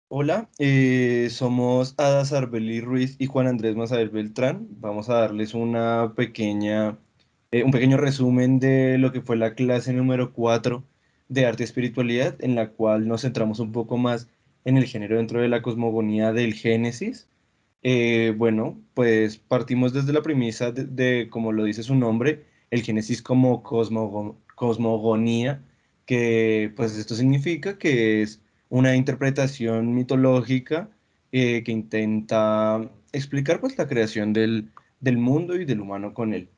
Hola, somos Ada Sarbeli Ruiz y Juan Andrés Mazael Beltrán. Vamos a darles un pequeño resumen de lo que fue la clase número 4 de Arte y Espiritualidad, en la cual nos centramos un poco más en el género dentro de la cosmogonía del Génesis. Bueno, pues partimos desde la premisa como lo dice su nombre, el Génesis como cosmogonía, que pues esto significa que es una interpretación mitológica que intenta explicar pues la creación del mundo y del humano con él.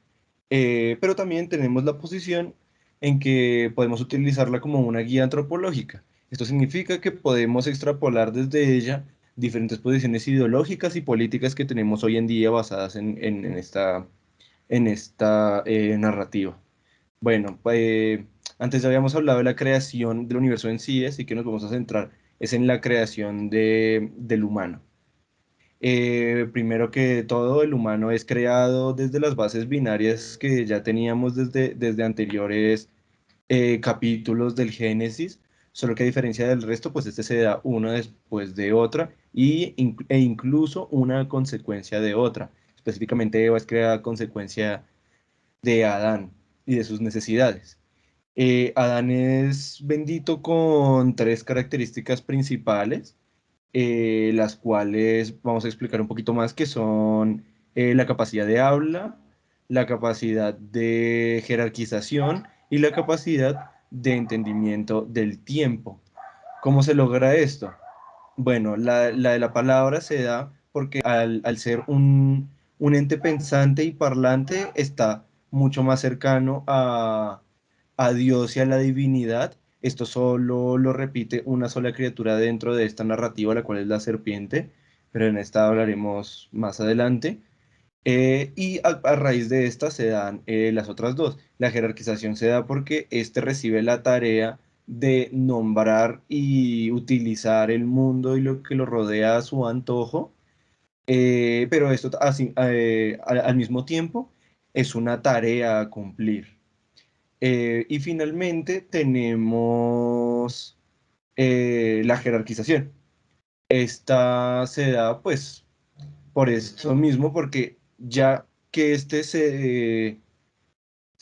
Pero también tenemos la posición en que podemos utilizarla como una guía antropológica. Esto significa que podemos extrapolar desde ella diferentes posiciones ideológicas y políticas que tenemos hoy en día basadas en esta narrativa. Bueno, antes ya habíamos hablado de la creación del universo en sí, así que nos vamos a centrar es en la creación del humano. Primero que todo, el humano es creado desde las bases binarias que ya teníamos desde anteriores capítulos del Génesis, solo que a diferencia del resto, pues este se da una después de otra e incluso una consecuencia de otra. Específicamente Eva es creada a consecuencia de Adán y de sus necesidades. Adán es bendito con tres características principales, las cuales vamos a explicar un poquito más, que son la capacidad de habla, la capacidad de jerarquización y la capacidad de entendimiento del tiempo. ¿Cómo se logra esto? Bueno, la de la palabra se da porque al ser un ente pensante y parlante está mucho más cercano a Dios y a la divinidad. Esto solo lo repite una sola criatura dentro de esta narrativa, la cual es la serpiente, pero en esta hablaremos más adelante. Y a raíz de esta se dan las otras dos. La jerarquización se da porque éste recibe la tarea de nombrar y utilizar el mundo y lo que lo rodea a su antojo, pero esto al mismo tiempo es una tarea a cumplir. Y finalmente tenemos la jerarquización. Esta se da pues por eso mismo, porque ya que se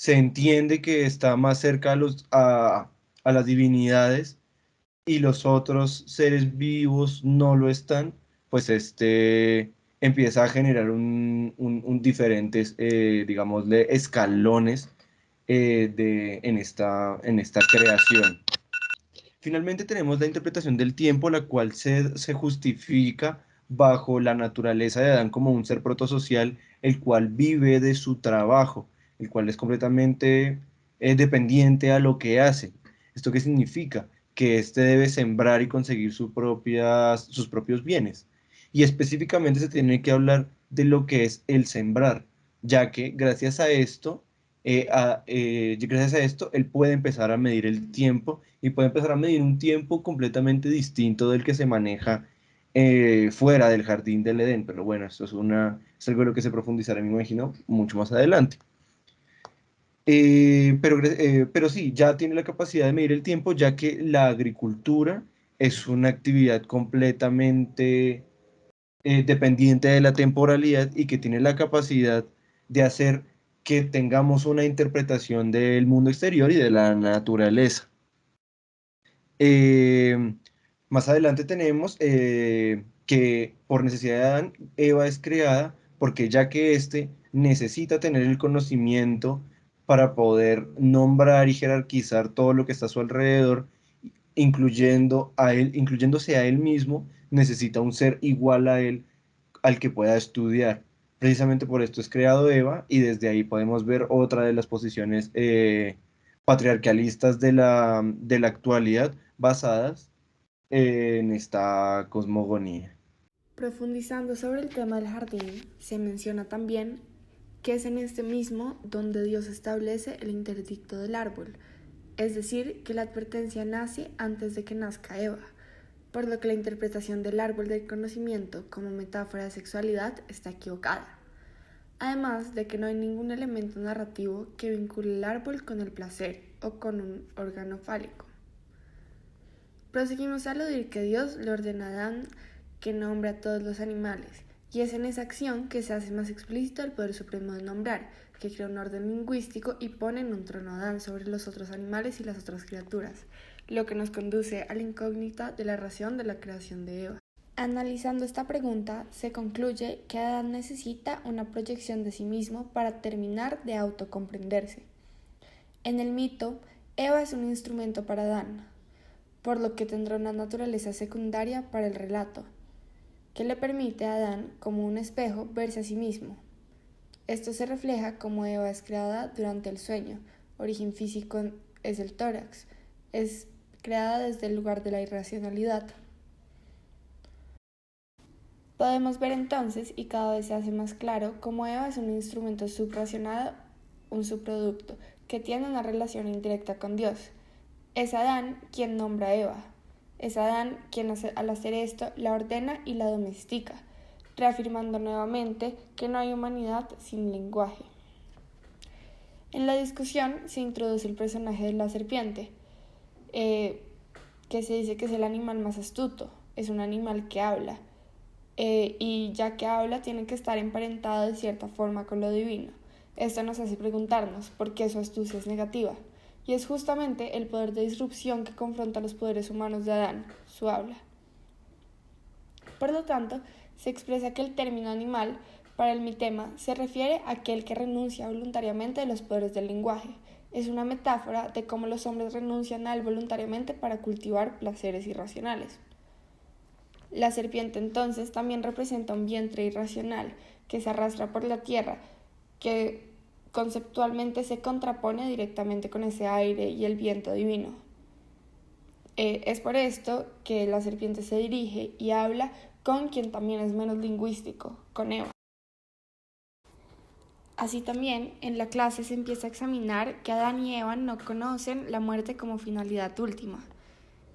entiende que está más cerca a las divinidades y los otros seres vivos no lo están, pues este empieza a generar un diferentes, digámosle, escalones en esta creación. Finalmente tenemos la interpretación del tiempo, la cual se justifica bajo la naturaleza de Adán como un ser protosocial, el cual vive de su trabajo, el cual es completamente dependiente a lo que hace. ¿Esto qué significa? Que éste debe sembrar y conseguir sus propios bienes. Y específicamente se tiene que hablar de lo que es el sembrar, ya que gracias a esto, él puede empezar a medir el tiempo y puede empezar a medir un tiempo completamente distinto del que se maneja fuera del jardín del Edén. Pero bueno, esto es algo en lo que se profundizará, me imagino, mucho más adelante. Pero sí, ya tiene la capacidad de medir el tiempo, ya que la agricultura es una actividad completamente dependiente de la temporalidad y que tiene la capacidad de hacer que tengamos una interpretación del mundo exterior y de la naturaleza. Eh, Más adelante tenemos que por necesidad de Adán, Eva es creada porque ya que éste necesita tener el conocimiento para poder nombrar y jerarquizar todo lo que está a su alrededor, incluyéndose a él mismo, necesita un ser igual a él al que pueda estudiar. Precisamente por esto es creado Eva y desde ahí podemos ver otra de las posiciones patriarcalistas de la actualidad basadas en esta cosmogonía. Profundizando sobre el tema del jardín, se menciona también que es en este mismo donde Dios establece el interdicto del árbol, es decir, que la advertencia nace antes de que nazca Eva, por lo que la interpretación del árbol del conocimiento como metáfora de sexualidad está equivocada, además de que no hay ningún elemento narrativo que vincule el árbol con el placer o con un órgano fálico. Proseguimos a aludir que Dios le ordena a Adán que nombre a todos los animales, y es en esa acción que se hace más explícito el poder supremo de nombrar, que crea un orden lingüístico y pone en un trono a Adán sobre los otros animales y las otras criaturas, lo que nos conduce a la incógnita de la razón de la creación de Eva. Analizando esta pregunta, se concluye que Adán necesita una proyección de sí mismo para terminar de autocomprenderse. En el mito, Eva es un instrumento para Adán, por lo que tendrá una naturaleza secundaria para el relato, que le permite a Adán, como un espejo, verse a sí mismo. Esto se refleja como Eva es creada durante el sueño, origen físico es el tórax, es creada desde el lugar de la irracionalidad. Podemos ver entonces, y cada vez se hace más claro, cómo Eva es un instrumento subracionado, un subproducto, que tiene una relación indirecta con Dios. Es Adán quien nombra a Eva. Es Adán quien al hacer esto la ordena y la domestica, reafirmando nuevamente que no hay humanidad sin lenguaje. En la discusión se introduce el personaje de la serpiente, que se dice que es el animal más astuto, es un animal que habla. Y ya que habla tiene que estar emparentado de cierta forma con lo divino. Esto nos hace preguntarnos por qué su astucia es negativa, y es justamente el poder de disrupción que confronta los poderes humanos de Adán, su habla. Por lo tanto, se expresa que el término animal para el mitema se refiere a aquel que renuncia voluntariamente a los poderes del lenguaje. Es una metáfora de cómo los hombres renuncian a él voluntariamente para cultivar placeres irracionales. La serpiente entonces también representa un vientre irracional que se arrastra por la tierra, que conceptualmente se contrapone directamente con ese aire y el viento divino. Es por esto que la serpiente se dirige y habla con quien también es menos lingüístico, con Eva. Así también, en la clase se empieza a examinar que Adán y Eva no conocen la muerte como finalidad última,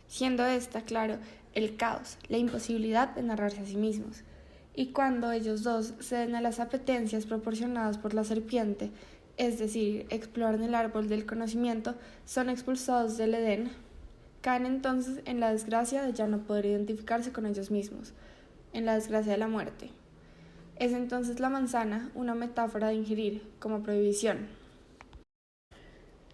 siendo esta, claro, el caos, la imposibilidad de narrarse a sí mismos. Y cuando ellos dos ceden a las apetencias proporcionadas por la serpiente, es decir, exploran el árbol del conocimiento, son expulsados del Edén, caen entonces en la desgracia de ya no poder identificarse con ellos mismos, en la desgracia de la muerte. Es entonces la manzana una metáfora de ingerir, como prohibición.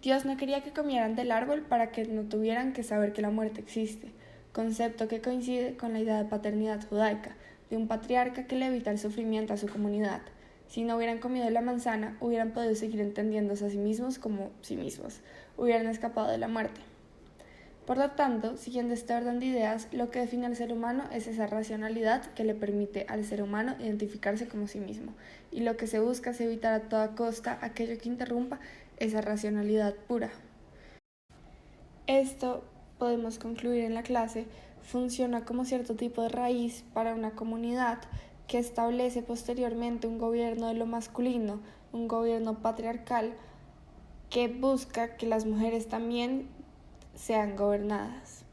Dios no quería que comieran del árbol para que no tuvieran que saber que la muerte existe, concepto que coincide con la idea de paternidad judaica, de un patriarca que le evita el sufrimiento a su comunidad. Si no hubieran comido la manzana, hubieran podido seguir entendiéndose a sí mismos como sí mismos, hubieran escapado de la muerte. Por lo tanto, siguiendo este orden de ideas, lo que define al ser humano es esa racionalidad que le permite al ser humano identificarse como sí mismo, y lo que se busca es evitar a toda costa aquello que interrumpa esa racionalidad pura. Esto, podemos concluir en la clase, funciona como cierto tipo de raíz para una comunidad que establece posteriormente un gobierno de lo masculino, un gobierno patriarcal que busca que las mujeres también sean gobernadas.